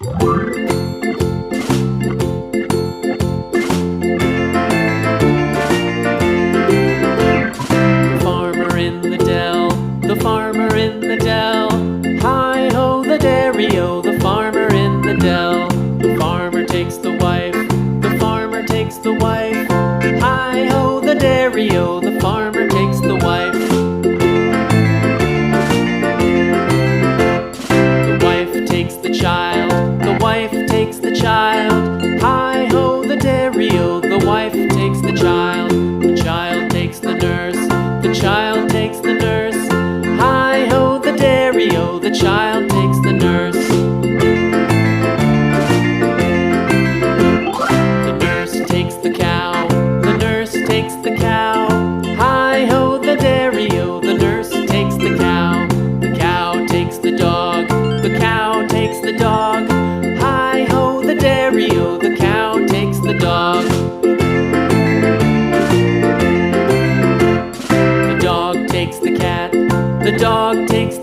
Farmer in the dell, the farmer in the dell. Hi-ho, the dairy-o, the farmer in the dell. The farmer takes the wife, the farmer takes the wife. Hi-ho, the dairy-o, the farmer takes the wife. The wife takes the child, the wife takes the child. Hi-ho, the dairy-o, the wife takes the child. The child takes the nurse, the child takes the nurse. Hi-ho, the dairy-o, the child takes the nurse. The nurse takes the cow, the nurse takes the cow. Hi-ho, the dairy-o, the nurse takes the cow. The cow takes the dog, the cow takes the dog. Hi-ho, the dairy-o, the cow takes the dog. The dog takes the cat, the dog takes